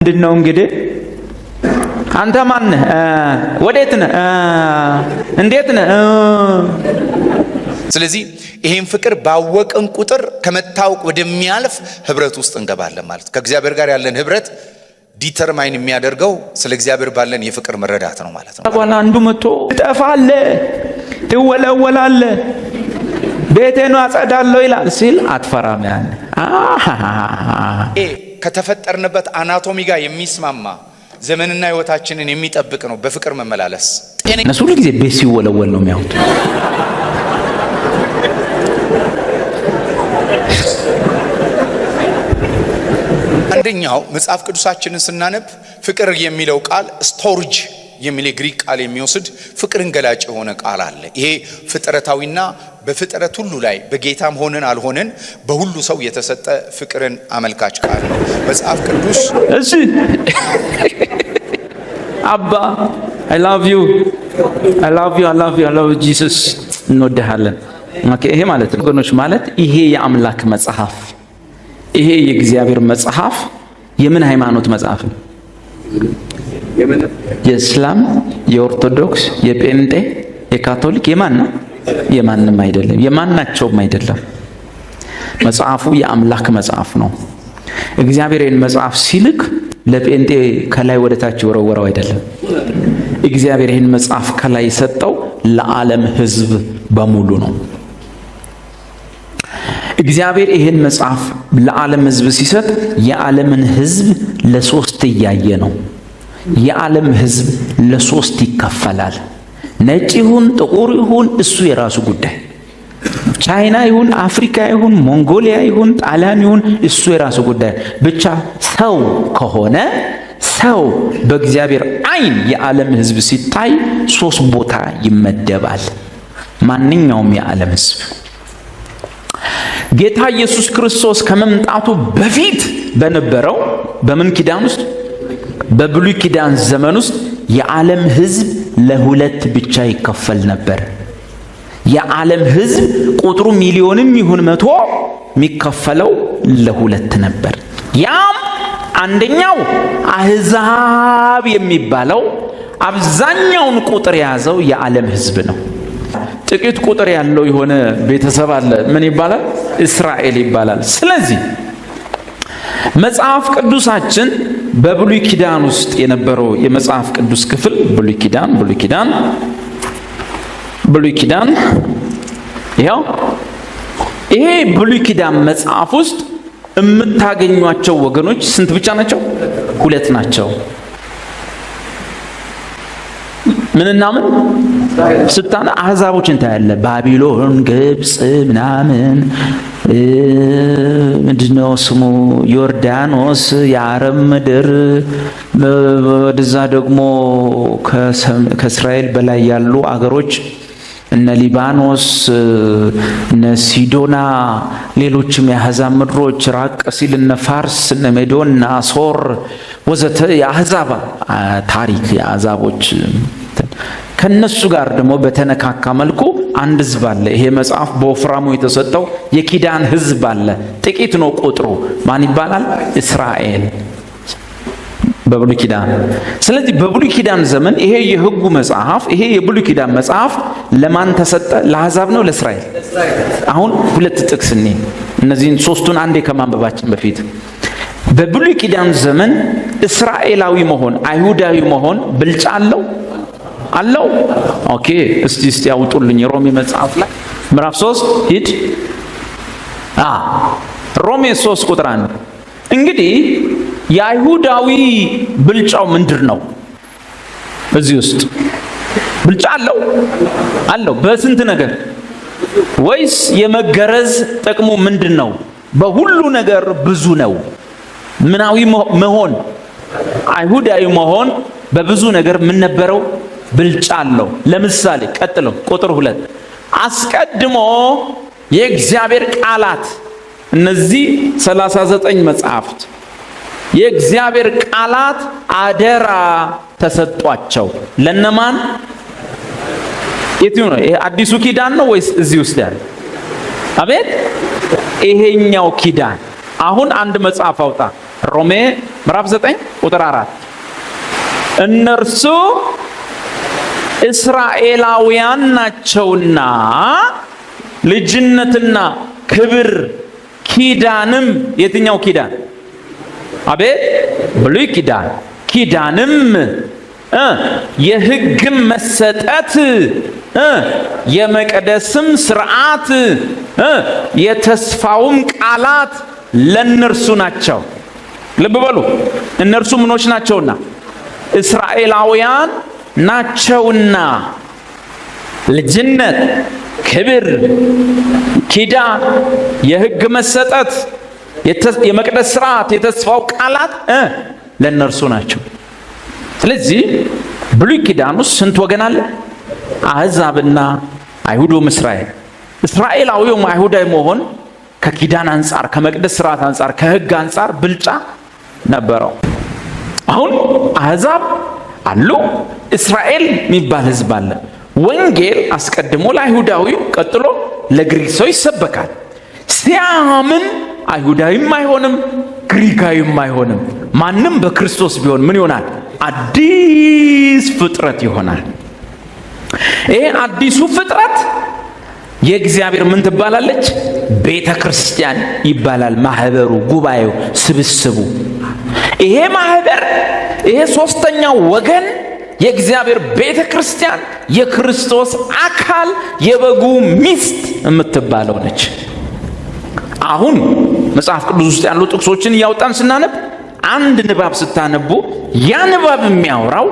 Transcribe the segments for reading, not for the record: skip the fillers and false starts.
ምንድነው እንግዲህ አንተ ማን ነህ? ወዴት ነህ? እንዴት ነህ? ስለዚህ ይሄን ፍቅር ባወቅን ቁጥር ከመታወቅ ወደሚያልፍ ህብረት ውስጥ እንገባለን ማለት ነው። ከእግዚአብሔር ጋር ያለን ህብረት ዲተርማይን የሚያደርገው ስለ እግዚአብሔር ባለን የፍቅር መረዳት ነው ማለት ነው። ታቋና አንዱ መጥቶ ትጠፋለህ፣ ትወለወላለህ፣ ቤቴን አጸዳለሁ ይላል ሲል አትፈራም። ያን ከተፈጠርንበት አናቶሚ ጋር የሚስማማ ዘመንና ህይወታችንን የሚጠብቅ ነው በፍቅር መመላለስ። እነሱ ሁሉ ጊዜ ቤት ሲወለወል ነው የሚያዩት። አንደኛው መጽሐፍ ቅዱሳችንን ስናነብ ፍቅር የሚለው ቃል ስቶርጅ የሚል ግሪክ ቃል የሚወስድ ፍቅርን ገላጭ የሆነ ቃል አለ። ይሄ ፍጥረታዊና በፍጥረት ሁሉ ላይ በጌታም ሆነን አልሆነን በሁሉ ሰው የተሰጠ ፍቅርን አመልካች ቃል ነው መጽሐፍ ቅዱስ። እሺ አባ I love you Jesus እንወድሃለን። ይሄ ማለት ነው ወገኖች፣ ማለት ይሄ የአምላክ መጽሐፍ፣ ይሄ የእግዚአብሔር መጽሐፍ የምን ሃይማኖት መጽሐፍ ነው? የእስላም፣ የኦርቶዶክስ፣ የጴንጤ፣ የካቶሊክ የማን ነው? የማንም አይደለም፣ የማናቸውም አይደለም። መጽሐፉ የአምላክ መጽሐፍ ነው። እግዚአብሔር ይህን መጽሐፍ ሲልክ ለጴንጤ ከላይ ወደ ታች ወረወረው አይደለም። እግዚአብሔር ይህን መጽሐፍ ከላይ የሰጠው ለዓለም ሕዝብ በሙሉ ነው። እግዚአብሔር ይህን መጽሐፍ ለዓለም ሕዝብ ሲሰጥ የዓለምን ሕዝብ ለሶስት እያየ ነው። የዓለም ሕዝብ ለሶስት ይከፈላል። ነጭ ይሁን ጥቁር ይሁን እሱ የራሱ ጉዳይ። ቻይና ይሁን አፍሪካ ይሁን ሞንጎሊያ ይሁን ጣሊያን ይሁን እሱ የራሱ ጉዳይ። ብቻ ሰው ከሆነ ሰው በእግዚአብሔር ዓይን የዓለም ሕዝብ ሲታይ ሶስት ቦታ ይመደባል። ማንኛውም የዓለም ሕዝብ ጌታ ኢየሱስ ክርስቶስ ከመምጣቱ በፊት በነበረው በምን ኪዳን ውስጥ? በብሉይ ኪዳን ዘመን ውስጥ የዓለም ሕዝብ ለሁለት ብቻ ይከፈል ነበር። የዓለም ሕዝብ ቁጥሩ ሚሊዮንም ይሁን መቶ የሚከፈለው ለሁለት ነበር። ያም አንደኛው አሕዛብ የሚባለው አብዛኛውን ቁጥር የያዘው የዓለም ሕዝብ ነው። ጥቂት ቁጥር ያለው የሆነ ቤተሰብ አለ። ምን ይባላል? እስራኤል ይባላል። ስለዚህ መጽሐፍ ቅዱሳችን በብሉይ ኪዳን ውስጥ የነበረው የመጽሐፍ ቅዱስ ክፍል ብሉይ ኪዳን ይሄው ይሄ ብሉይ ኪዳን መጽሐፍ ውስጥ የምታገኟቸው ወገኖች ስንት ብቻ ናቸው? ሁለት ናቸው። ምንና ምን ስታና አሕዛቦችን ታያለ። ባቢሎን፣ ግብጽ ምናምን ምንድነው ስሙ ዮርዳኖስ፣ የአረብ ምድር፣ ወደዛ ደግሞ ከእስራኤል በላይ ያሉ አገሮች እነ ሊባኖስ፣ እነ ሲዶና፣ ሌሎችም የአሕዛብ ምድሮች፣ ራቅ ሲል እነ ፋርስ፣ እነ ሜዶን፣ እነ አሶር ወዘተ የአሕዛብ ታሪክ የአሕዛቦች ከነሱ ጋር ደግሞ በተነካካ መልኩ አንድ ሕዝብ አለ። ይሄ መጽሐፍ በወፍራሙ የተሰጠው የኪዳን ሕዝብ አለ። ጥቂት ነው ቁጥሩ። ማን ይባላል? እስራኤል በብሉይ ኪዳን። ስለዚህ በብሉይ ኪዳን ዘመን ይሄ የሕጉ መጽሐፍ፣ ይሄ የብሉይ ኪዳን መጽሐፍ ለማን ተሰጠ? ለአሕዛብ ነው ለእስራኤል? አሁን ሁለት ጥቅስ እኔ እነዚህን ሶስቱን አንዴ ከማንበባችን በፊት በብሉይ ኪዳን ዘመን እስራኤላዊ መሆን አይሁዳዊ መሆን ብልጫ አለው? ኦኬ፣ እስቲ ያውጡልኝ። ሮሜ መጽሐፍ ላይ ምዕራፍ 3 ሂድ። ሮሜ 3 ቁጥር 1 እንግዲህ የአይሁዳዊ ብልጫው ምንድን ነው? እዚህ ውስጥ ብልጫ አለው በስንት ነገር? ወይስ የመገረዝ ጥቅሙ ምንድን ነው? በሁሉ ነገር ብዙ ነው። ምናዊ መሆን አይሁዳዊ መሆን በብዙ ነገር ምን ነበረው? ብልጫ አለው። ለምሳሌ ቀጥሎ ቁጥር 2 አስቀድሞ የእግዚአብሔር ቃላት፣ እነዚህ 39 መጽሐፍት የእግዚአብሔር ቃላት አደራ ተሰጧቸው። ለነማን? የትኛው ነው? ይሄ አዲሱ ኪዳን ነው ወይስ እዚህ ውስጥ ያለ? አቤት፣ ይሄኛው ኪዳን። አሁን አንድ መጽሐፍ አውጣ ሮሜ ምዕራፍ 9 ቁጥር 4 እነርሱ እስራኤላውያን ናቸውና ልጅነትና ክብር ኪዳንም የትኛው ኪዳን? አቤት ብሉይ ኪዳን ኪዳንም የሕግም መሰጠት የመቅደስም ሥርዓት የተስፋውም ቃላት ለእነርሱ ናቸው። ልብ በሉ፣ እነርሱ ምኖች ናቸውና? እስራኤላውያን ናቸውና ልጅነት፣ ክብር፣ ኪዳን፣ የሕግ መሰጠት፣ የመቅደስ ሥርዓት፣ የተስፋው ቃላት ለእነርሱ ናቸው። ስለዚህ ብሉይ ኪዳን ውስጥ ስንት ወገን አለ? አሕዛብና አይሁዶም እስራኤል። እስራኤላዊውም አይሁዳዊ መሆን ከኪዳን አንጻር፣ ከመቅደስ ሥርዓት አንጻር፣ ከሕግ አንጻር ብልጫ ነበረው። አሁን አሕዛብ አሉ፣ እስራኤል የሚባል ሕዝብ አለ። ወንጌል አስቀድሞ ለአይሁዳዊው ቀጥሎ ለግሪክ ሰው ይሰበካል። ሲያምን አይሁዳዊም አይሆንም፣ ግሪካዊም አይሆንም። ማንም በክርስቶስ ቢሆን ምን ይሆናል? አዲስ ፍጥረት ይሆናል። ይሄ አዲሱ ፍጥረት የእግዚአብሔር ምን ትባላለች? ቤተ ክርስቲያን ይባላል። ማህበሩ፣ ጉባኤው፣ ስብስቡ። ይሄ ማህበር፣ ይሄ ሶስተኛው ወገን የእግዚአብሔር ቤተ ክርስቲያን የክርስቶስ አካል የበጉ ሚስት የምትባለው ነች። አሁን መጽሐፍ ቅዱስ ውስጥ ያሉ ጥቅሶችን እያወጣን ስናነብ አንድ ንባብ ስታነቡ ያ ንባብ የሚያወራው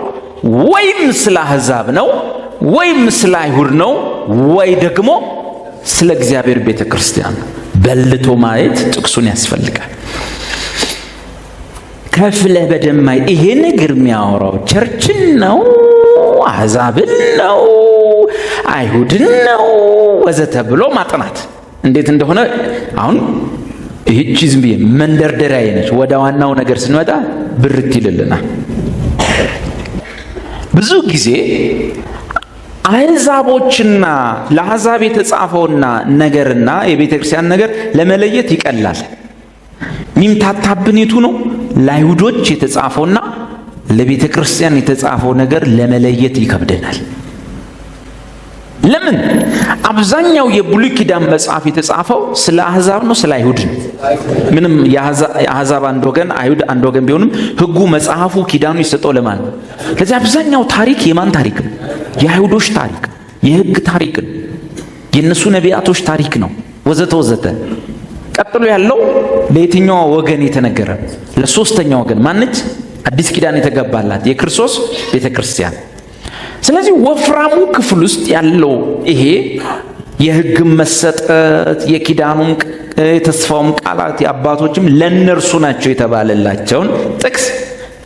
ወይም ስለ አሕዛብ ነው፣ ወይም ስለ አይሁድ ነው፣ ወይ ደግሞ ስለ እግዚአብሔር ቤተ ክርስቲያን ነው። በልቶ ማየት ጥቅሱን ያስፈልጋል። ከፍለህ በደማይ ይሄ ነገር የሚያወራው ቸርችን ነው፣ አሕዛብን ነው፣ አይሁድን ነው ወዘተ ብሎ ማጥናት እንዴት እንደሆነ አሁን ይህቺ ዝም ብዬ መንደርደሪያ ነች። ወደ ዋናው ነገር ስንመጣ ብርት ይልልናል። ብዙ ጊዜ አሕዛቦችና ለአሕዛብ የተጻፈውና ነገርና የቤተ ክርስቲያን ነገር ለመለየት ይቀላል። ሚምታታብን የቱ ነው? ለአይሁዶች የተጻፈውና ለቤተ ክርስቲያን የተጻፈው ነገር ለመለየት ይከብደናል። ለምን? አብዛኛው የብሉይ ኪዳን መጽሐፍ የተጻፈው ስለ አሕዛብ ነው፣ ስለ አይሁድ ነው። ምንም የአሕዛብ አንድ ወገን አይሁድ አንድ ወገን ቢሆንም ሕጉ፣ መጽሐፉ፣ ኪዳኑ ይሰጠው ለማን ነው? ስለዚህ አብዛኛው ታሪክ የማን ታሪክ ነው? የአይሁዶች ታሪክ፣ የሕግ ታሪክ ነው፣ የእነሱ ነቢያቶች ታሪክ ነው ወዘተ ወዘተ። ቀጥሎ ያለው ለየትኛው ወገን የተነገረ? ለሶስተኛው ወገን። ማነች? አዲስ ኪዳን የተገባላት የክርስቶስ ቤተ ክርስቲያን። ስለዚህ ወፍራሙ ክፍል ውስጥ ያለው ይሄ የሕግም መሰጠት፣ የኪዳኑም የተስፋውም ቃላት የአባቶችም ለእነርሱ ናቸው የተባለላቸውን ጥቅስ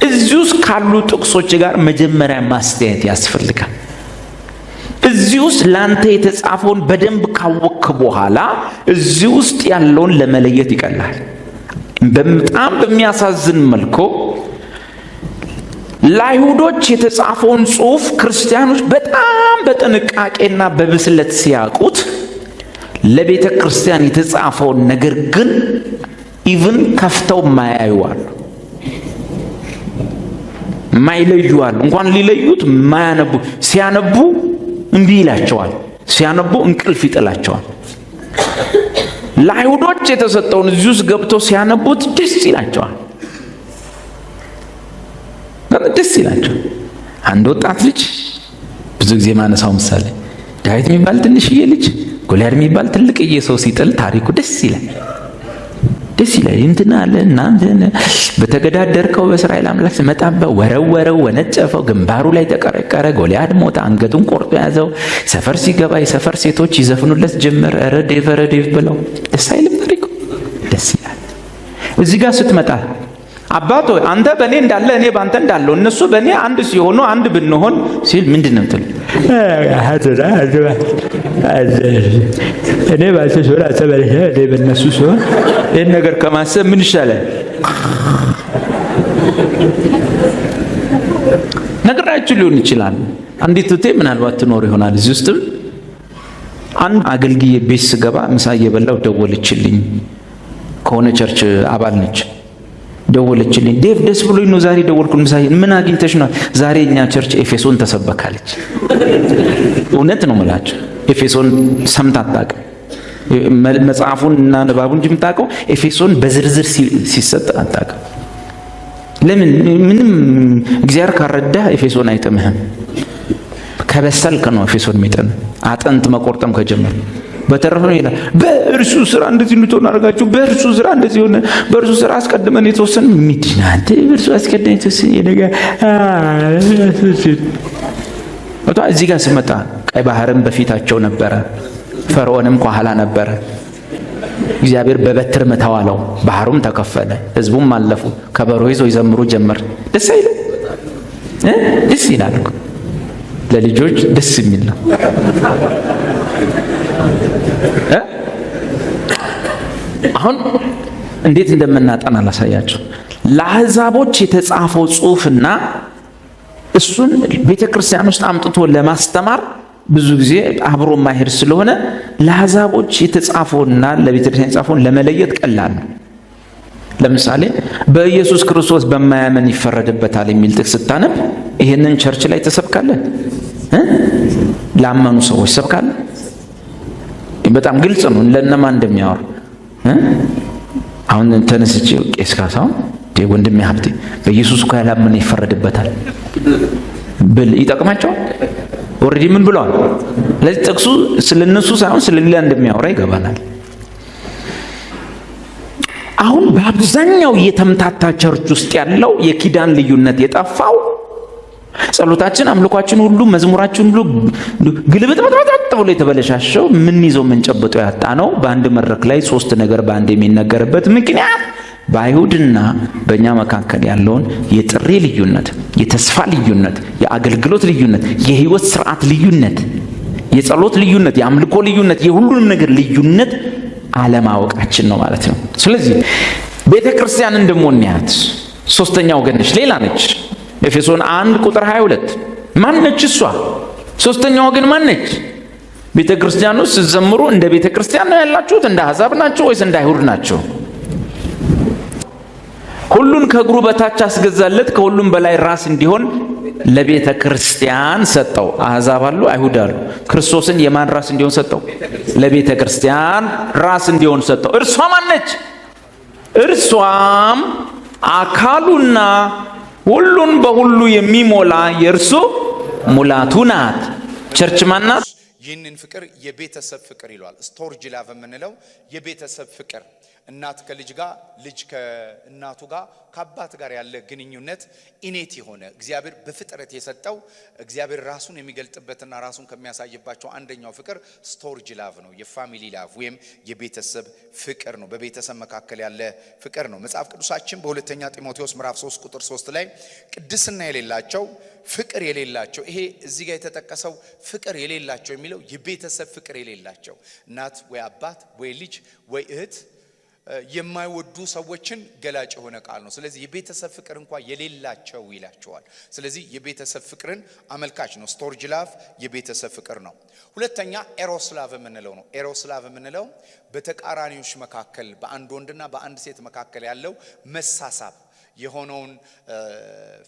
እዚህ ውስጥ ካሉ ጥቅሶች ጋር መጀመሪያ ማስተያየት ያስፈልጋል። እዚህ ውስጥ ላንተ የተጻፈውን በደንብ ካወቅክ በኋላ እዚህ ውስጥ ያለውን ለመለየት ይቀላል። በጣም በሚያሳዝን መልኩ ለአይሁዶች የተጻፈውን ጽሑፍ ክርስቲያኖች በጣም በጥንቃቄና በብስለት ሲያውቁት፣ ለቤተ ክርስቲያን የተጻፈውን ነገር ግን ኢቭን ከፍተው ማያዩ አሉ፣ ማይለዩ አሉ። እንኳን ሊለዩት ማያነቡ፣ ሲያነቡ እምቢ ይላቸዋል፣ ሲያነቡ እንቅልፍ ይጥላቸዋል። ለአይሁዶች የተሰጠውን እዚህ ውስጥ ገብተው ሲያነቡት ደስ ይላቸዋል፣ ደስ ይላቸው። አንድ ወጣት ልጅ ብዙ ጊዜ ማነሳው ምሳሌ ዳዊት የሚባል ትንሽዬ ልጅ ጎልያድ የሚባል ትልቅዬ ሰው ሲጥል ታሪኩ ደስ ይላል፣ ደስ ይላል። እንትና አለ እናንተ በተገዳደርከው በእስራኤል አምላክ ሲመጣበት ወረወረው፣ ወነጨፈው፣ ግንባሩ ላይ ተቀረቀረ፣ ጎልያድ ሞተ፣ አንገቱን ቆርጦ ያዘው። ሰፈር ሲገባ የሰፈር ሴቶች ይዘፍኑለት ጀመር። ረዴፍ ረዴፍ ብለው ደስ አይልም? ታሪኩ ደስ ይላል። እዚህ ጋር ስትመጣ አባቶ አንተ በእኔ እንዳለ እኔ በአንተ እንዳለው እነሱ በእኔ አንድ ሲሆኑ አንድ ብንሆን ሲል ምንድን ነው ትል? እኔ ባንተ ሲሆን አንተ በእኔ፣ እኔ በእነሱ ሲሆን ይህን ነገር ከማሰብ ምን ይሻላል? ነግራችሁ ሊሆን ይችላል። አንዲት እህቴ ምናልባት ትኖር ይሆናል እዚህ ውስጥም። አንድ አገልግዬ ቤት ስገባ ምሳ እየበላሁ ደወለችልኝ። ከሆነ ቸርች አባል ነች። ደወለችልኝ። ዴቭ ደስ ብሎኝ ነው ዛሬ ደወልኩኝ። ምን አግኝተሽ ነው? ዛሬ እኛ ቸርች ኤፌሶን ተሰበካለች። እውነት ነው የምላቸው። ኤፌሶን ሰምታ አታውቅም። መጽሐፉን እና ንባቡን እንጂ የምታውቀው ኤፌሶን በዝርዝር ሲሰጥ አታውቅም። ለምን? ምንም እግዚአብሔር ካረዳ ኤፌሶን አይጥምህም። ከበሰልክ ነው ኤፌሶን የሚጥም። አጥንት መቆርጠም ከጀመረ በተረፈ ነው ይላል። በእርሱ ስራ እንደዚህ እንድትሆን አድርጋችሁ፣ በእርሱ ስራ እንደዚህ ሆነ፣ በእርሱ ስራ አስቀድመን የተወሰነ ሚድናንተ በእርሱ አስቀድመን የተወሰነ የነገ እዚህ ጋር ስመጣ ቀይ ባህርም በፊታቸው ነበረ፣ ፈርዖንም ከኋላ ነበረ። እግዚአብሔር በበትር መታው አለው፣ ባህሩም ተከፈለ፣ ህዝቡም አለፉ። ከበሮ ይዘው ይዘምሩ ጀመር። ደስ አይልም? ደስ ይላል። ለልጆች ደስ የሚል ነው። አሁን እንዴት እንደምናጠና ላሳያቸው። ለአሕዛቦች የተጻፈው ጽሑፍና እሱን ቤተክርስቲያን ውስጥ አምጥቶ ለማስተማር ብዙ ጊዜ አብሮ ማሄድ ስለሆነ ለአሕዛቦች የተጻፈውና ለቤተክርስቲያን የተጻፈውን ለመለየት ቀላል ነው። ለምሳሌ በኢየሱስ ክርስቶስ በማያመን ይፈረድበታል የሚል ጥቅስ ስታነብ ይሄንን ቸርች ላይ ተሰብካለህ? ላመኑ ሰዎች ሰብካለህ? በጣም ግልጽ ነው ለነማን እንደሚያወራ። አሁን ተነስቼ ቄስ ካሳሁን ወንድሜ ሀብቴ በኢየሱስ እኮ ያላመነ ይፈረድበታል ብል ይጠቅማቸዋል? ኦሬዲ ምን ብለዋል? ለዚህ ጥቅሱ ስለነሱ ሳይሆን ስለሌላ እንደሚያወራ ይገባናል። አሁን በአብዛኛው የተምታታ ቸርች ውስጥ ያለው የኪዳን ልዩነት የጠፋው ጸሎታችን፣ አምልኳችን ሁሉ መዝሙራችን ሁሉ ግልብጥብጥብጥ ብሎ የተበለሻሸው ምን ይዘው ምን ጨብጦ ያጣ ነው። በአንድ መድረክ ላይ ሶስት ነገር በአንድ የሚነገርበት ምክንያት በአይሁድና በእኛ መካከል ያለውን የጥሪ ልዩነት፣ የተስፋ ልዩነት፣ የአገልግሎት ልዩነት፣ የህይወት ስርዓት ልዩነት፣ የጸሎት ልዩነት፣ የአምልኮ ልዩነት፣ የሁሉንም ነገር ልዩነት አለማወቃችን ነው ማለት ነው። ስለዚህ ቤተክርስቲያንን ደሞ እንያት ሶስተኛ ወገን ነች፣ ሌላ ነች። ኤፌሶን 1 ቁጥር 22 ማን ነች እሷ? ሶስተኛ ወገን ማን ነች? ቤተክርስቲያን ውስጥ ስትዘምሩ እንደ ቤተክርስቲያን ነው ያላችሁት? እንደ አሕዛብ ናቸው ወይስ እንደ አይሁድ ናቸው? ሁሉን ከእግሩ በታች አስገዛለት፣ ከሁሉም በላይ ራስ እንዲሆን ለቤተ ክርስቲያን ሰጠው። አሕዛብ አሉ፣ አይሁድ አሉ። ክርስቶስን የማን ራስ እንዲሆን ሰጠው? ለቤተ ክርስቲያን ራስ እንዲሆን ሰጠው። እርሷ ማን ነች? እርሷም አካሉና ሁሉን በሁሉ የሚሞላ የእርሱ ሙላቱ ናት። ቸርች ማን ናት? ይህንን ፍቅር የቤተሰብ ፍቅር ይሏል። ስቶርጅ ላቭ የምንለው የቤተሰብ ፍቅር፣ እናት ከልጅ ጋር፣ ልጅ ከእናቱ ጋር፣ ከአባት ጋር ያለ ግንኙነት ኢኔት የሆነ እግዚአብሔር በፍጥረት የሰጠው እግዚአብሔር ራሱን የሚገልጥበትና ራሱን ከሚያሳይባቸው አንደኛው ፍቅር ስቶርጅ ላቭ ነው። የፋሚሊ ላቭ ወይም የቤተሰብ ፍቅር ነው። በቤተሰብ መካከል ያለ ፍቅር ነው። መጽሐፍ ቅዱሳችን በሁለተኛ ጢሞቴዎስ ምዕራፍ 3 ቁጥር 3 ላይ ቅድስና የሌላቸው ፍቅር የሌላቸው፣ ይሄ እዚህ ጋር የተጠቀሰው ፍቅር የሌላቸው የሚለው የቤተሰብ ፍቅር የሌላቸው፣ እናት ወይ አባት ወይ ልጅ ወይ እህት የማይወዱ ሰዎችን ገላጭ የሆነ ቃል ነው። ስለዚህ የቤተሰብ ፍቅር እንኳን የሌላቸው ይላቸዋል። ስለዚህ የቤተሰብ ፍቅርን አመልካች ነው። ስቶርጅ ላቭ የቤተሰብ ፍቅር ነው። ሁለተኛ ኤሮስ ላቭ የምንለው ነው። ኤሮስ ላቭ የምንለው በተቃራኒዎች መካከል በአንድ ወንድና በአንድ ሴት መካከል ያለው መሳሳብ የሆነውን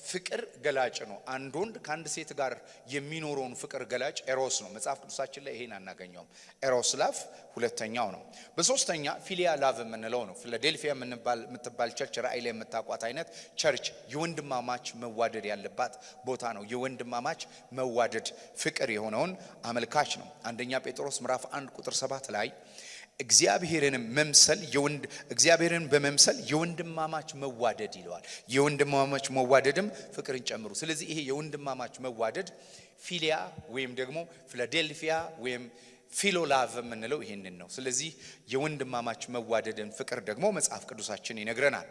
ፍቅር ገላጭ ነው። አንድ ወንድ ከአንድ ሴት ጋር የሚኖረውን ፍቅር ገላጭ ኤሮስ ነው። መጽሐፍ ቅዱሳችን ላይ ይሄን አናገኘውም። ኤሮስ ላቭ ሁለተኛው ነው። በሶስተኛ ፊሊያ ላቭ የምንለው ነው። ፊላዴልፊያ የምትባል ቸርች፣ ራእይ ላይ የምታቋት አይነት ቸርች የወንድማማች መዋደድ ያለባት ቦታ ነው። የወንድማማች መዋደድ ፍቅር የሆነውን አመልካች ነው። አንደኛ ጴጥሮስ ምዕራፍ 1 ቁጥር 7 ላይ እግዚአብሔርን በመምሰል የወንድማማች መዋደድ ይለዋል። የወንድማማች መዋደድም ፍቅርን ጨምሩ። ስለዚህ ይሄ የወንድማማች መዋደድ ፊሊያ ወይም ደግሞ ፊላዴልፊያ ወይም ፊሎላቭ የምንለው ይሄንን ነው። ስለዚህ የወንድማማች መዋደድን ፍቅር ደግሞ መጽሐፍ ቅዱሳችን ይነግረናል።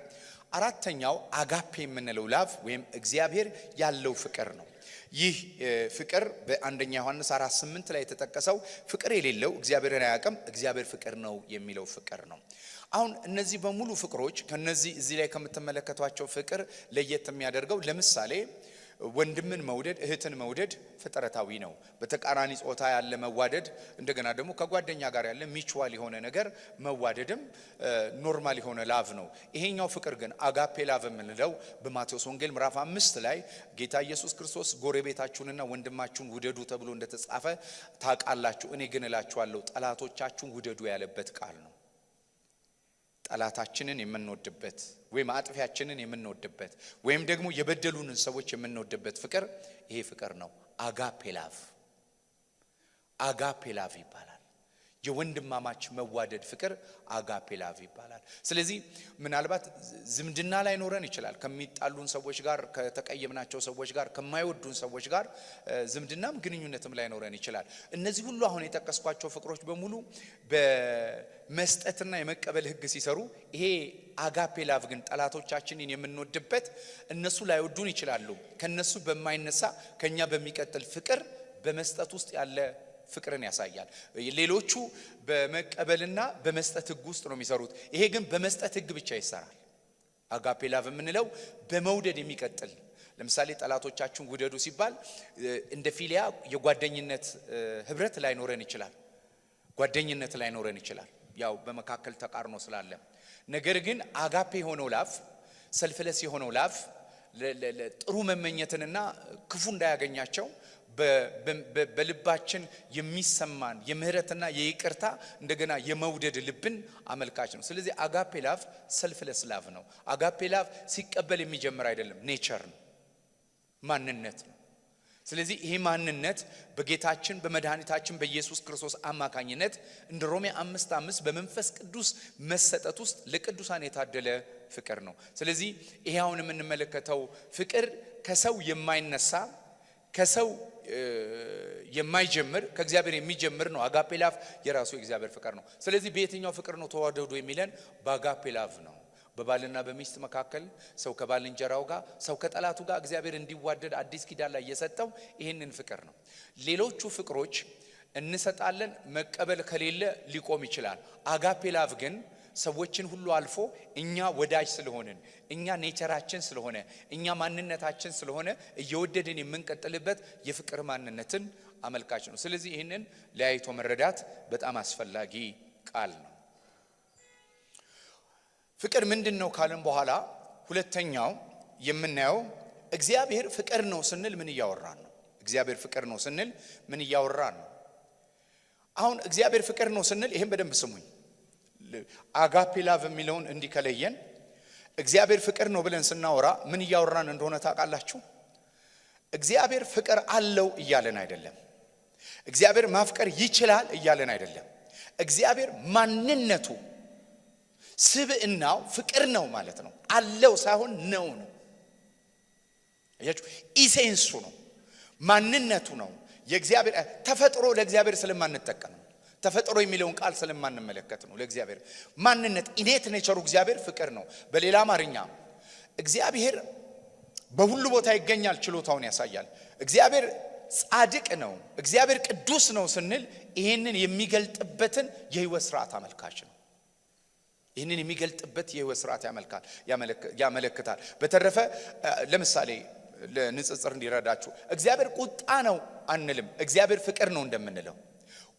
አራተኛው አጋፔ የምንለው ላቭ ወይም እግዚአብሔር ያለው ፍቅር ነው። ይህ ፍቅር በአንደኛ ዮሐንስ 4:8 ላይ የተጠቀሰው ፍቅር የሌለው እግዚአብሔርን አያውቅም፣ እግዚአብሔር ፍቅር ነው የሚለው ፍቅር ነው። አሁን እነዚህ በሙሉ ፍቅሮች ከነዚህ እዚህ ላይ ከምትመለከቷቸው ፍቅር ለየት የሚያደርገው ለምሳሌ ወንድምን መውደድ እህትን መውደድ ፍጥረታዊ ነው። በተቃራኒ ጾታ ያለ መዋደድ እንደገና ደግሞ ከጓደኛ ጋር ያለ ሚቹዋል የሆነ ነገር መዋደድም ኖርማል የሆነ ላቭ ነው። ይሄኛው ፍቅር ግን አጋፔ ላቭ የምንለው በማቴዎስ ወንጌል ምዕራፍ 5 ላይ ጌታ ኢየሱስ ክርስቶስ ጎረቤታችሁንና ወንድማችሁን ውደዱ ተብሎ እንደተጻፈ ታውቃላችሁ፣ እኔ ግን እላችኋለሁ ጠላቶቻችሁን ውደዱ ያለበት ቃል ነው። ጠላታችንን የምንወድበት ወይም አጥፊያችንን የምንወድበት ወይም ደግሞ የበደሉንን ሰዎች የምንወድበት ፍቅር ይሄ ፍቅር ነው። አጋፔ ላቭ ይባላል። የወንድማማች መዋደድ ፍቅር አጋፔ ላቭ ይባላል። ስለዚህ ምናልባት ዝምድና ላይ ኖረን ይችላል ከሚጣሉን ሰዎች ጋር፣ ከተቀየምናቸው ሰዎች ጋር፣ ከማይወዱን ሰዎች ጋር ዝምድናም ግንኙነትም ላይ ኖረን ይችላል። እነዚህ ሁሉ አሁን የጠቀስኳቸው ፍቅሮች በሙሉ በመስጠትና የመቀበል ህግ ሲሰሩ፣ ይሄ አጋፔ ላቭ ግን ጠላቶቻችንን የምንወድበት እነሱ ላይወዱን ይችላሉ፣ ከነሱ በማይነሳ ከኛ በሚቀጥል ፍቅር በመስጠት ውስጥ ያለ ፍቅርን ያሳያል። ሌሎቹ በመቀበልና በመስጠት ህግ ውስጥ ነው የሚሰሩት። ይሄ ግን በመስጠት ህግ ብቻ ይሰራል። አጋፔ ላቭ የምንለው በመውደድ የሚቀጥል። ለምሳሌ ጠላቶቻችሁን ውደዱ ሲባል እንደ ፊሊያ የጓደኝነት ህብረት ላይ ኖረን ይችላል፣ ጓደኝነት ላይ ኖረን ይችላል፣ ያው በመካከል ተቃርኖ ስላለ። ነገር ግን አጋፔ የሆነው ላቭ፣ ሰልፍለስ የሆነው ላቭ ጥሩ መመኘትንና ክፉ እንዳያገኛቸው በልባችን የሚሰማን የምህረትና የይቅርታ እንደገና የመውደድ ልብን አመልካች ነው። ስለዚህ አጋፔ ላቭ ሰልፍለስ ላቭ ነው። አጋፔ ላቭ ሲቀበል የሚጀምር አይደለም፣ ኔቸር ነው፣ ማንነት ነው። ስለዚህ ይሄ ማንነት በጌታችን በመድኃኒታችን በኢየሱስ ክርስቶስ አማካኝነት እንደ ሮሜ 5:5 በመንፈስ ቅዱስ መሰጠት ውስጥ ለቅዱሳን የታደለ ፍቅር ነው። ስለዚህ ይሄ አሁን የምንመለከተው ፍቅር ከሰው የማይነሳ ከሰው የማይጀምር ከእግዚአብሔር የሚጀምር ነው። አጋፔ ላቭ የራሱ የእግዚአብሔር ፍቅር ነው። ስለዚህ በየትኛው ፍቅር ነው ተዋደዱ የሚለን? በአጋፔ ላቭ ነው። በባልና በሚስት መካከል ሰው ከባልንጀራው ጋር፣ ሰው ከጠላቱ ጋር እግዚአብሔር እንዲዋደድ አዲስ ኪዳን ላይ የሰጠው ይህንን ፍቅር ነው። ሌሎቹ ፍቅሮች እንሰጣለን፣ መቀበል ከሌለ ሊቆም ይችላል። አጋፔ ላቭ ግን ሰዎችን ሁሉ አልፎ እኛ ወዳጅ ስለሆነን፣ እኛ ኔቸራችን ስለሆነ፣ እኛ ማንነታችን ስለሆነ እየወደድን የምንቀጥልበት የፍቅር ማንነትን አመልካች ነው። ስለዚህ ይህንን ለያይቶ መረዳት በጣም አስፈላጊ ቃል ነው። ፍቅር ምንድነው ካልን በኋላ ሁለተኛው የምናየው እግዚአብሔር ፍቅር ነው ስንል ምን እያወራን ነው? እግዚአብሔር ፍቅር ነው ስንል ምን እያወራን ነው? አሁን እግዚአብሔር ፍቅር ነው ስንል ይሄን በደንብ ስሙኝ። አጋፔ ላቭ የሚለውን እንዲከለየን እግዚአብሔር ፍቅር ነው ብለን ስናወራ ምን እያወራን እንደሆነ ታውቃላችሁ? እግዚአብሔር ፍቅር አለው እያለን አይደለም። እግዚአብሔር ማፍቀር ይችላል እያለን አይደለም። እግዚአብሔር ማንነቱ ስብዕናው ፍቅር ነው ማለት ነው። አለው ሳይሆን ነው። አያችሁ፣ ኢሴንሱ ነው፣ ማንነቱ ነው። የእግዚአብሔር ተፈጥሮ ለእግዚአብሔር ስለማንጠቀም፣ ተፈጥሮ የሚለውን ቃል ስለማንመለከት ነው። ለእግዚአብሔር ማንነት ኢኔት ኔቸሩ እግዚአብሔር ፍቅር ነው። በሌላ አማርኛ እግዚአብሔር በሁሉ ቦታ ይገኛል፣ ችሎታውን ያሳያል። እግዚአብሔር ጻድቅ ነው፣ እግዚአብሔር ቅዱስ ነው ስንል ይሄንን የሚገልጥበትን የህይወት ስርዓት አመልካች ነው። ይህንን የሚገልጥበት የህይወት ስርዓት ያመለክታል። በተረፈ ለምሳሌ ለንጽጽር እንዲረዳችሁ እግዚአብሔር ቁጣ ነው አንልም፣ እግዚአብሔር ፍቅር ነው እንደምንለው።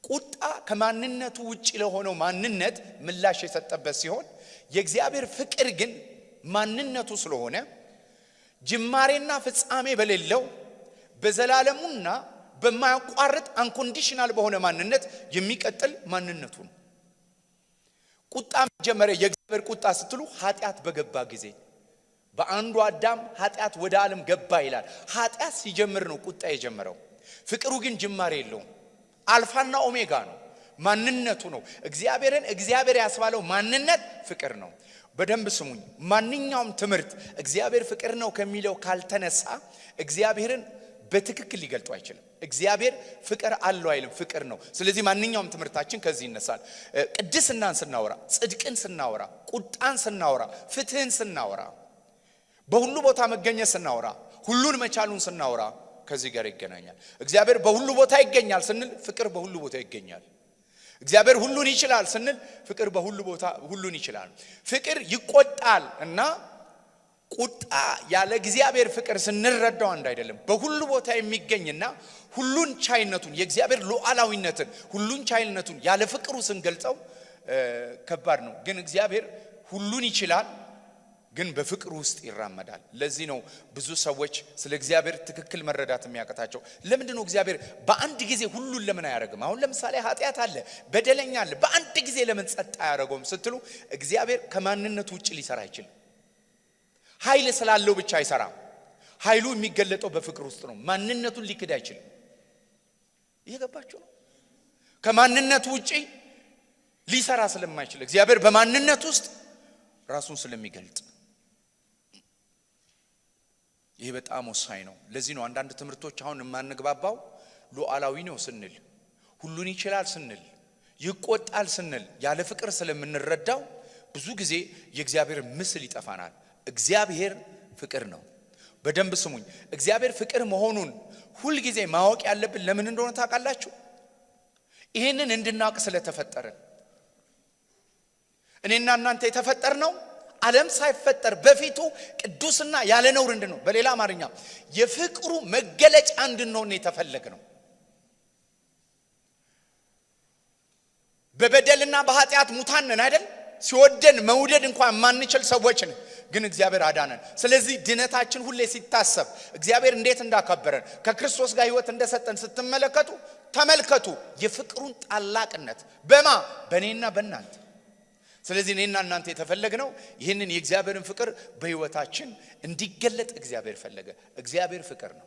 ቁጣ ከማንነቱ ውጪ ለሆነው ማንነት ምላሽ የሰጠበት ሲሆን የእግዚአብሔር ፍቅር ግን ማንነቱ ስለሆነ ጅማሬና ፍጻሜ በሌለው በዘላለሙና በማያቋርጥ አንኮንዲሽናል በሆነ ማንነት የሚቀጥል ማንነቱ ነው። ቁጣ ጀመረ። የእግዚአብሔር ቁጣ ስትሉ ኃጢአት በገባ ጊዜ በአንዱ አዳም ኃጢአት ወደ ዓለም ገባ ይላል። ኃጢአት ሲጀምር ነው ቁጣ የጀመረው። ፍቅሩ ግን ጅማሬ የለውም። አልፋና ኦሜጋ ነው፣ ማንነቱ ነው። እግዚአብሔርን እግዚአብሔር ያስባለው ማንነት ፍቅር ነው። በደንብ ስሙኝ። ማንኛውም ትምህርት እግዚአብሔር ፍቅር ነው ከሚለው ካልተነሳ እግዚአብሔርን በትክክል ሊገልጡ አይችልም። እግዚአብሔር ፍቅር አለው አይልም፣ ፍቅር ነው። ስለዚህ ማንኛውም ትምህርታችን ከዚህ ይነሳል። ቅድስናን ስናወራ፣ ጽድቅን ስናወራ፣ ቁጣን ስናወራ፣ ፍትህን ስናወራ፣ በሁሉ ቦታ መገኘት ስናወራ፣ ሁሉን መቻሉን ስናወራ ከዚህ ጋር ይገናኛል። እግዚአብሔር በሁሉ ቦታ ይገኛል ስንል ፍቅር በሁሉ ቦታ ይገኛል። እግዚአብሔር ሁሉን ይችላል ስንል ፍቅር በሁሉ ቦታ ሁሉን ይችላል። ፍቅር ይቆጣል እና ቁጣ ያለ እግዚአብሔር ፍቅር ስንረዳው አንድ አይደለም። በሁሉ ቦታ የሚገኝና ሁሉን ቻይነቱን የእግዚአብሔር ሉዓላዊነትን ሁሉን ቻይነቱን ያለ ፍቅሩ ስንገልጸው ከባድ ነው። ግን እግዚአብሔር ሁሉን ይችላል፣ ግን በፍቅሩ ውስጥ ይራመዳል። ለዚህ ነው ብዙ ሰዎች ስለ እግዚአብሔር ትክክል መረዳት የሚያቀታቸው። ለምንድን ነው እግዚአብሔር በአንድ ጊዜ ሁሉን ለምን አያደርግም? አሁን ለምሳሌ ኃጢአት አለ፣ በደለኛ አለ፣ በአንድ ጊዜ ለምን ጸጥ አያደርገውም ስትሉ እግዚአብሔር ከማንነቱ ውጭ ሊሰራ አይችልም። ኃይል ስላለው ብቻ አይሰራም። ኃይሉ የሚገለጠው በፍቅር ውስጥ ነው። ማንነቱን ሊክድ አይችልም። እየገባችሁ ነው? ከማንነቱ ውጪ ሊሰራ ስለማይችል እግዚአብሔር በማንነቱ ውስጥ ራሱን ስለሚገልጥ ይሄ በጣም ወሳኝ ነው። ለዚህ ነው አንዳንድ ትምህርቶች አሁን የማንግባባው ሉዓላዊ ነው ስንል፣ ሁሉን ይችላል ስንል፣ ይቆጣል ስንል ያለ ፍቅር ስለምንረዳው ብዙ ጊዜ የእግዚአብሔር ምስል ይጠፋናል። እግዚአብሔር ፍቅር ነው። በደንብ ስሙኝ። እግዚአብሔር ፍቅር መሆኑን ሁል ጊዜ ማወቅ ያለብን ለምን እንደሆነ ታውቃላችሁ? ይሄንን እንድናውቅ ስለተፈጠረን። እኔና እናንተ የተፈጠርነው ዓለም ሳይፈጠር በፊቱ ቅዱስና ያለ ነውር እንድንሆን፣ በሌላ አማርኛ የፍቅሩ መገለጫ እንድንሆን የተፈለግነው። በበደልና በኃጢአት ሙታን ነን አይደል? ሲወደን መውደድ እንኳን ማንችል ሰዎች ነን። ግን እግዚአብሔር አዳነን። ስለዚህ ድነታችን ሁሌ ሲታሰብ እግዚአብሔር እንዴት እንዳከበረን ከክርስቶስ ጋር ሕይወት እንደሰጠን ስትመለከቱ ተመልከቱ የፍቅሩን ታላቅነት በእኔና በእናንተ። ስለዚህ እኔና እናንተ የተፈለግነው ይህንን የእግዚአብሔርን ፍቅር በሕይወታችን እንዲገለጥ እግዚአብሔር ፈለገ። እግዚአብሔር ፍቅር ነው።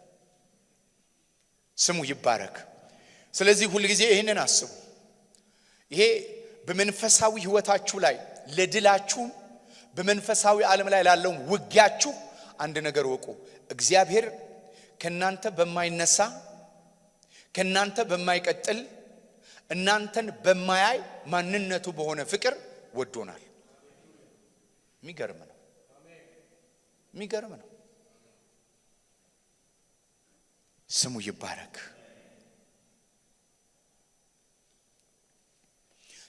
ስሙ ይባረክ። ስለዚህ ሁል ጊዜ ይህንን አስቡ። ይሄ በመንፈሳዊ ሕይወታችሁ ላይ ለድላችሁ በመንፈሳዊ ዓለም ላይ ላለው ውጊያችሁ አንድ ነገር ወቁ። እግዚአብሔር ከናንተ በማይነሳ ከናንተ በማይቀጥል እናንተን በማያይ ማንነቱ በሆነ ፍቅር ወዶናል። የሚገርም ነው። የሚገርም ነው። ስሙ ይባረክ።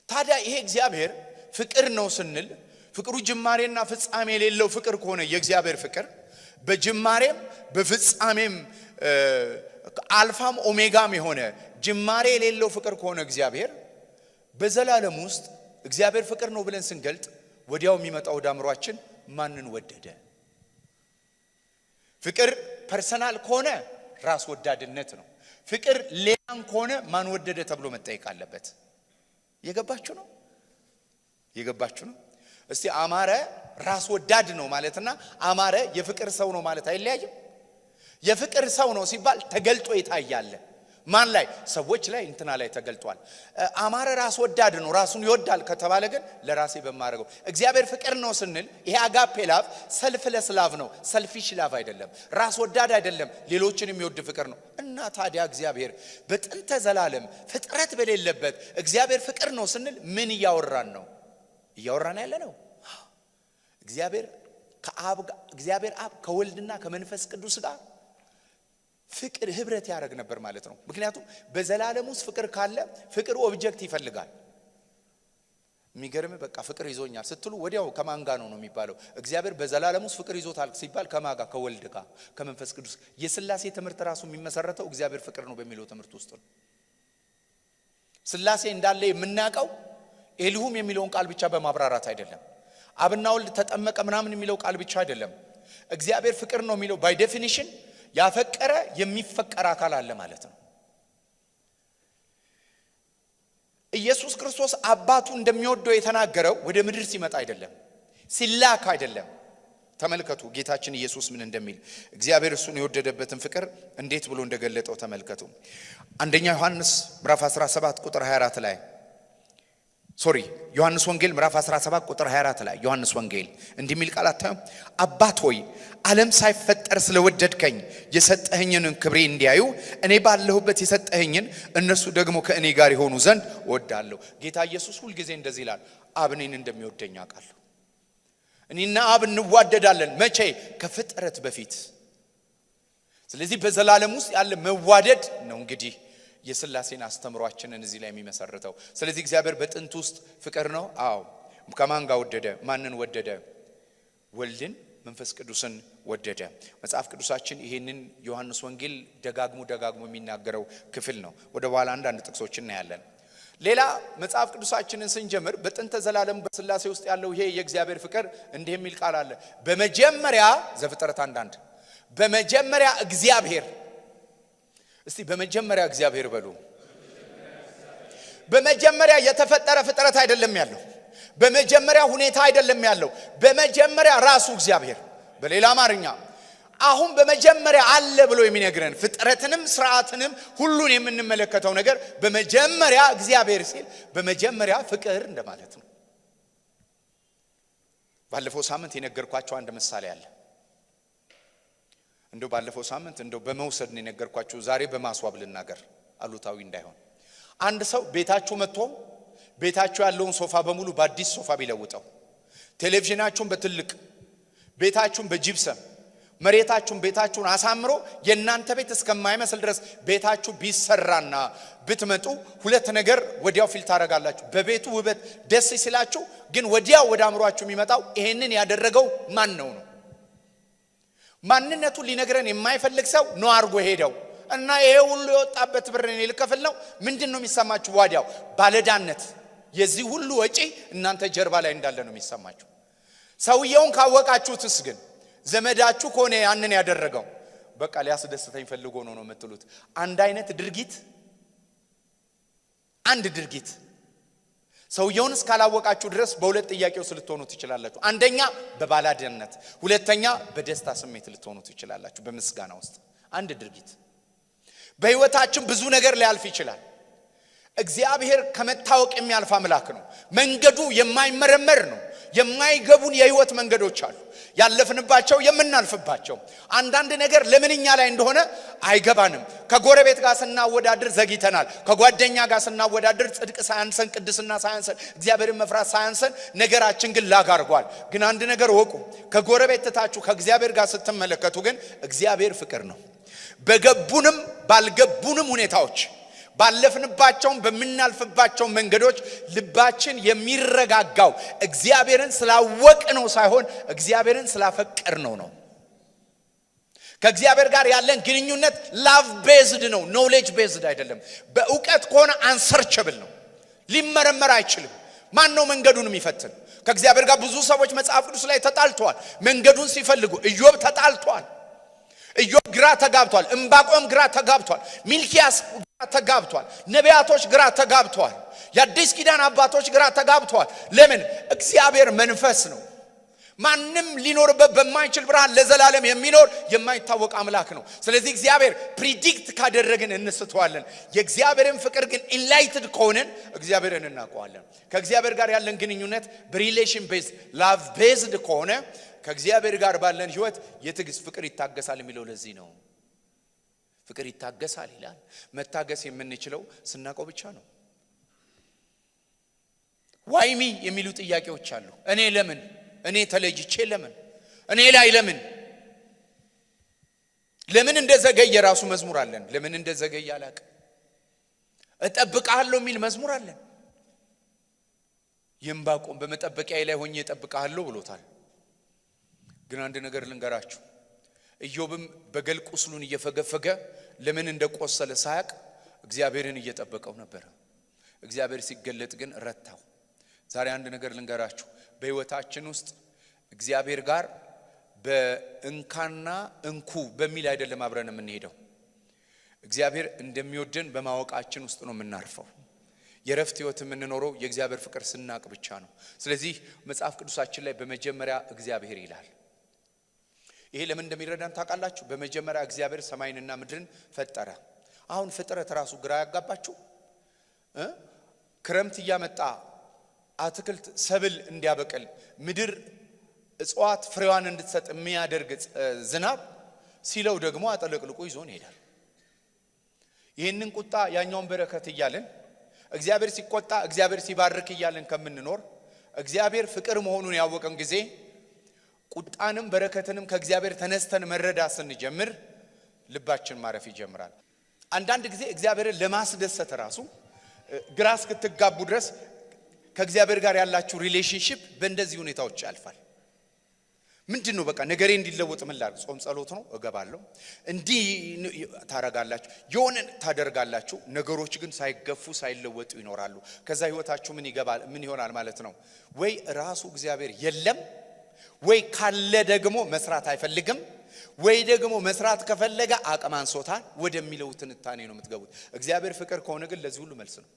ታዲያ ይሄ እግዚአብሔር ፍቅር ነው ስንል ፍቅሩ ጅማሬና ፍጻሜ የሌለው ፍቅር ከሆነ የእግዚአብሔር ፍቅር በጅማሬም በፍጻሜም አልፋም ኦሜጋም የሆነ ጅማሬ የሌለው ፍቅር ከሆነ እግዚአብሔር በዘላለም ውስጥ እግዚአብሔር ፍቅር ነው ብለን ስንገልጥ ወዲያው የሚመጣው ወደ አእምሯችን ማንን ወደደ? ፍቅር ፐርሰናል ከሆነ ራስ ወዳድነት ነው። ፍቅር ሌላን ከሆነ ማን ወደደ ተብሎ መጠየቅ አለበት። የገባችሁ ነው? የገባችሁ ነው? እስቲ አማረ ራስ ወዳድ ነው ማለትና አማረ የፍቅር ሰው ነው ማለት አይለያይም? የፍቅር ሰው ነው ሲባል ተገልጦ ይታያል። ማን ላይ? ሰዎች ላይ፣ እንትና ላይ ተገልጧል። አማረ ራስ ወዳድ ነው ራሱን ይወዳል ከተባለ ግን ለራሴ በማረገው። እግዚአብሔር ፍቅር ነው ስንል ይሄ አጋፔ ላቭ ሰልፍለስ ላቭ ነው። ሰልፊሽ ላቭ አይደለም፣ ራስ ወዳድ አይደለም፣ ሌሎችን የሚወድ ፍቅር ነው። እና ታዲያ እግዚአብሔር በጥንተ ዘላለም ፍጥረት በሌለበት እግዚአብሔር ፍቅር ነው ስንል ምን እያወራን ነው? እያወራን ያለ ነው እግዚአብሔር አብ ከወልድና ከመንፈስ ቅዱስ ጋር ፍቅር ህብረት ያደርግ ነበር ማለት ነው። ምክንያቱም በዘላለም ውስጥ ፍቅር ካለ ፍቅር ኦብጀክት ይፈልጋል። የሚገርም በቃ ፍቅር ይዞኛል ስትሉ ወዲያው ከማን ጋር ነው የሚባለው? እግዚአብሔር በዘላለም ውስጥ ፍቅር ይዞታል ሲባል ከማን ጋር? ከወልድ ጋር ከመንፈስ ቅዱስ። የሥላሴ ትምህርት ራሱ የሚመሰረተው እግዚአብሔር ፍቅር ነው በሚለው ትምህርት ውስጥ ነው። ሥላሴ እንዳለ የምናውቀው ኤልሁም የሚለውን ቃል ብቻ በማብራራት አይደለም። አብና ወልድ ተጠመቀ ምናምን የሚለው ቃል ብቻ አይደለም። እግዚአብሔር ፍቅር ነው የሚለው ባይ ዴፊኒሽን ያፈቀረ የሚፈቀር አካል አለ ማለት ነው። ኢየሱስ ክርስቶስ አባቱ እንደሚወደው የተናገረው ወደ ምድር ሲመጣ አይደለም፣ ሲላክ አይደለም። ተመልከቱ ጌታችን ኢየሱስ ምን እንደሚል። እግዚአብሔር እሱን የወደደበትን ፍቅር እንዴት ብሎ እንደገለጠው ተመልከቱ። አንደኛ ዮሐንስ ምዕራፍ 17 ቁጥር 24 ላይ ዮሐንስ ወንጌል ምዕራፍ 17 ቁጥር 24 ላይ ዮሐንስ ወንጌል እንዲህ የሚል ቃል አታዩ? አባት ሆይ ዓለም ሳይፈጠር ስለወደድከኝ የሰጠኸኝን ክብሬ እንዲያዩ እኔ ባለሁበት የሰጠኸኝን እነሱ ደግሞ ከእኔ ጋር የሆኑ ዘንድ እወዳለሁ። ጌታ ኢየሱስ ሁል ጊዜ እንደዚህ ይላል፣ አብ እኔን እንደሚወደኝ አውቃለሁ። እኔና አብ እንዋደዳለን። መቼ? ከፍጥረት በፊት። ስለዚህ በዘላለም ውስጥ ያለ መዋደድ ነው እንግዲህ የሥላሴን አስተምሯችንን እዚህ ላይ የሚመሰርተው። ስለዚህ እግዚአብሔር በጥንት ውስጥ ፍቅር ነው። አዎ። ከማን ጋር ወደደ? ማንን ወደደ? ወልድን፣ መንፈስ ቅዱስን ወደደ። መጽሐፍ ቅዱሳችን ይሄንን ዮሐንስ ወንጌል ደጋግሞ የሚናገረው ክፍል ነው። ወደ በኋላ አንዳንድ ጥቅሶች እናያለን። ሌላ መጽሐፍ ቅዱሳችንን ስንጀምር በጥንተ ዘላለም በሥላሴ ውስጥ ያለው ይሄ የእግዚአብሔር ፍቅር እንዲህ የሚል ቃል አለ። በመጀመሪያ ዘፍጥረት 1:1 በመጀመሪያ እግዚአብሔር። እስቲ በመጀመሪያ እግዚአብሔር በሉ። በመጀመሪያ የተፈጠረ ፍጥረት አይደለም ያለው። በመጀመሪያ ሁኔታ አይደለም ያለው። በመጀመሪያ ራሱ እግዚአብሔር። በሌላ አማርኛ አሁን በመጀመሪያ አለ ብሎ የሚነግረን ፍጥረትንም ስርዓትንም ሁሉን የምንመለከተው ነገር በመጀመሪያ እግዚአብሔር ሲል በመጀመሪያ ፍቅር እንደማለት ነው። ባለፈው ሳምንት የነገርኳችሁ አንድ ምሳሌ አለ። እንደው ባለፈው ሳምንት እንደው በመውሰድ ነው የነገርኳችሁ። ዛሬ በማስዋብ ልናገር አሉታዊ እንዳይሆን። አንድ ሰው ቤታችሁ መጥቶ ቤታችሁ ያለውን ሶፋ በሙሉ በአዲስ ሶፋ ቢለውጠው፣ ቴሌቪዥናችሁን በትልቅ ቤታችሁን በጂፕሰም መሬታችሁን ቤታችሁን አሳምሮ የናንተ ቤት እስከማይመስል ድረስ ቤታችሁ ቢሰራና ብትመጡ ሁለት ነገር ወዲያው ፊል ታረጋላችሁ። በቤቱ ውበት ደስ ሲላችሁ፣ ግን ወዲያው ወደ አእምሮአችሁ የሚመጣው ይሄንን ያደረገው ማን ነው? ማንነቱን ሊነግረን የማይፈልግ ሰው ነው አርጎ ሄደው እና ይሄ ሁሉ የወጣበት ብር እኔ ልከፍል ነው። ምንድነው የሚሰማችሁ? ወዲያው ባለዳነት፣ የዚህ ሁሉ ወጪ እናንተ ጀርባ ላይ እንዳለ ነው የሚሰማችሁ። ሰውየውን ካወቃችሁትስ ግን ዘመዳችሁ ከሆነ ያንን ያደረገው በቃ ሊያስደስተኝ ፈልጎ ነው የምትሉት። አንድ አይነት ድርጊት አንድ ድርጊት ሰውየውን እስካላወቃችሁ ድረስ በሁለት ጥያቄው ልትሆኑ ትችላላችሁ። አንደኛ በባለዳነት፣ ሁለተኛ በደስታ ስሜት ልትሆኑ ትችላላችሁ። በምስጋና ውስጥ አንድ ድርጊት በህይወታችን ብዙ ነገር ሊያልፍ ይችላል። እግዚአብሔር ከመታወቅ የሚያልፍ አምላክ ነው። መንገዱ የማይመረመር ነው። የማይገቡን የህይወት መንገዶች አሉ፣ ያለፍንባቸው የምናልፍባቸው። አንዳንድ ነገር ለምንኛ ላይ እንደሆነ አይገባንም። ከጎረቤት ጋር ስናወዳድር ዘግይተናል። ከጓደኛ ጋር ስናወዳድር ጽድቅ ሳያንሰን፣ ቅድስና ሳያንሰን፣ እግዚአብሔርን መፍራት ሳያንሰን ነገራችን ግን ላግ አድርጓል። ግን አንድ ነገር ወቁ፣ ከጎረቤት ትታችሁ ከእግዚአብሔር ጋር ስትመለከቱ ግን እግዚአብሔር ፍቅር ነው። በገቡንም ባልገቡንም ሁኔታዎች ባለፍንባቸው በመናልፍባቸው መንገዶች ልባችን የሚረጋጋው እግዚአብሔርን ስላወቅነው ሳይሆን እግዚአብሔርን ስላፈቀርነው ነው። ከእግዚአብሔር ጋር ያለን ግንኙነት ላቭ ቤዝድ ነው፣ ኖሌጅ ቤዝድ አይደለም። በእውቀት ከሆነ አንሰርቸብል ነው፣ ሊመረመር አይችልም። ማን ነው መንገዱን የሚፈትን? ከእግዚአብሔር ጋር ብዙ ሰዎች መጽሐፍ ቅዱስ ላይ ተጣልተዋል። መንገዱን ሲፈልጉ ኢዮብ ተጣልቷል። ኢዮብ ግራ ተጋብቷል። ዕንባቆም ግራ ተጋብቷል። ሚልኪያስ ግራ ተጋብቷል። ነቢያቶች ግራ ተጋብተዋል። የአዲስ ኪዳን አባቶች ግራ ተጋብተዋል። ለምን? እግዚአብሔር መንፈስ ነው። ማንም ሊኖርበት በማይችል ብርሃን ለዘላለም የሚኖር የማይታወቅ አምላክ ነው። ስለዚህ እግዚአብሔር ፕሪዲክት ካደረግን እንስተዋለን። የእግዚአብሔርን ፍቅር ግን ኢንላይትድ ከሆነን እግዚአብሔርን እናውቀዋለን። ከእግዚአብሔር ጋር ያለን ግንኙነት በሪሌሽን ቤዝድ ላቭ ቤዝድ ከሆነ ከእግዚአብሔር ጋር ባለን ህይወት የትዕግስት ፍቅር ይታገሳል የሚለው ለዚህ ነው። ፍቅር ይታገሳል ይላል። መታገስ የምንችለው ስናውቀው ብቻ ነው። ዋይሚ የሚሉ ጥያቄዎች አሉ። እኔ ለምን? እኔ ተለይቼ ለምን? እኔ ላይ ለምን እንደዘገየ ራሱ መዝሙር አለን። ለምን እንደዘገየ አላውቅም። እጠብቅሃለሁ የሚል መዝሙር አለን። ዕንባቆም በመጠበቂያዬ ላይ ሆኜ እጠብቅሃለሁ ብሎታል። ግን አንድ ነገር ልንገራችሁ፣ ኢዮብም በገል ቁስሉን እየፈገፈገ ለምን እንደቆሰለ ሳያቅ እግዚአብሔርን እየጠበቀው ነበር። እግዚአብሔር ሲገለጥ ግን ረታው። ዛሬ አንድ ነገር ልንገራችሁ፣ በህይወታችን ውስጥ እግዚአብሔር ጋር በእንካና እንኩ በሚል አይደለም አብረን የምንሄደው። እግዚአብሔር እንደሚወደን በማወቃችን ውስጥ ነው የምናርፈው። የረፍት ህይወት የምንኖረው የእግዚአብሔር ፍቅር ስናቅ ብቻ ነው። ስለዚህ መጽሐፍ ቅዱሳችን ላይ በመጀመሪያ እግዚአብሔር ይላል። ይሄ ለምን እንደሚረዳን ታውቃላችሁ? በመጀመሪያ እግዚአብሔር ሰማይንና ምድርን ፈጠረ። አሁን ፍጥረት ራሱ ግራ ያጋባችሁ። ክረምት እያመጣ አትክልት ሰብል እንዲያበቅል ምድር እጽዋት ፍሬዋን እንድትሰጥ የሚያደርግ ዝናብ ሲለው ደግሞ አጠለቅልቆ ይዞን ይሄዳል። ይህንን ቁጣ ያኛውን በረከት እያለን እግዚአብሔር ሲቆጣ እግዚአብሔር ሲባርክ እያለን ከምንኖር እግዚአብሔር ፍቅር መሆኑን ያወቀን ጊዜ ቁጣንም በረከትንም ከእግዚአብሔር ተነስተን መረዳት ስንጀምር ልባችን ማረፍ ይጀምራል። አንዳንድ ጊዜ እግዚአብሔርን ለማስደሰት ራሱ ግራ እስክትጋቡ ድረስ ከእግዚአብሔር ጋር ያላችሁ ሪሌሽንሺፕ በእንደዚህ ሁኔታዎች ያልፋል። ምንድነው? በቃ ነገሬ እንዲለወጥ ምን ላድርግ? ጾም ጸሎት ነው፣ እገባለሁ። እንዲህ ታረጋላችሁ፣ የሆነ ታደርጋላችሁ። ነገሮች ግን ሳይገፉ ሳይለወጡ ይኖራሉ። ከዛ ህይወታችሁ ምን ይሆናል ማለት ነው? ወይ ራሱ እግዚአብሔር የለም፣ ወይ ካለ ደግሞ መስራት አይፈልግም፣ ወይ ደግሞ መስራት ከፈለገ አቅም አንሶታል ወደሚለው ትንታኔ ነው የምትገቡት። እግዚአብሔር ፍቅር ከሆነ ግን ለዚህ ሁሉ መልስ ነው።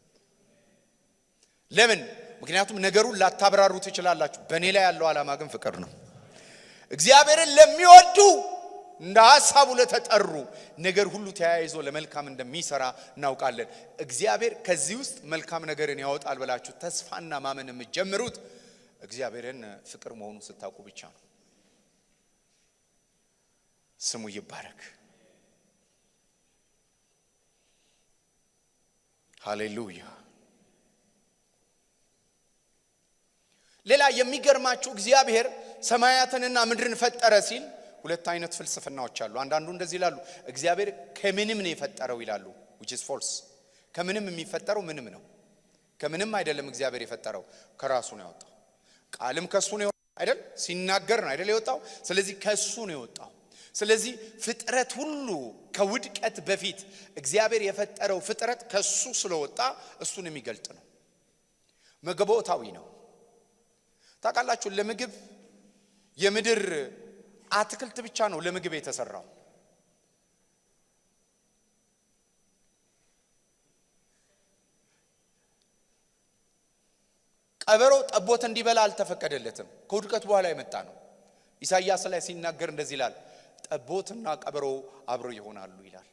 ለምን? ምክንያቱም ነገሩን ላታብራሩ ትችላላችሁ። በእኔ ላይ ያለው ዓላማ ግን ፍቅር ነው። እግዚአብሔርን ለሚወዱ እንደ ሐሳቡ ለተጠሩ ነገር ሁሉ ተያይዞ ለመልካም እንደሚሰራ እናውቃለን። እግዚአብሔር ከዚህ ውስጥ መልካም ነገርን ያወጣል ብላችሁ ተስፋና ማመን የምትጀምሩት እግዚአብሔርን ፍቅር መሆኑን ስታውቁ ብቻ ነው። ስሙ ይባረክ። ሃሌሉያ። ሌላ የሚገርማችሁ እግዚአብሔር ሰማያትንና ምድርን ፈጠረ ሲል ሁለት አይነት ፍልስፍናዎች አሉ። አንዳንዱ እንደዚህ ይላሉ፣ እግዚአብሔር ከምንም ነው የፈጠረው ይላሉ፣ which is false። ከምንም የሚፈጠረው ምንም ነው። ከምንም አይደለም እግዚአብሔር የፈጠረው፣ ከራሱ ነው ያወጣው። ቃልም ከሱ ነው አይደል? ሲናገር ነው አይደል የወጣው? ስለዚህ ከሱ ነው የወጣው። ስለዚህ ፍጥረት ሁሉ ከውድቀት በፊት እግዚአብሔር የፈጠረው ፍጥረት ከሱ ስለወጣ እሱን የሚገልጥ ነው። መገቦታዊ ነው። ታውቃላችሁ፣ ለምግብ የምድር አትክልት ብቻ ነው ለምግብ የተሰራው። ቀበሮ ጠቦት እንዲበላ አልተፈቀደለትም። ከውድቀት በኋላ የመጣ ነው። ኢሳይያስ ላይ ሲናገር እንደዚህ ይላል፣ ጠቦትና ቀበሮ አብረው ይሆናሉ ይላል።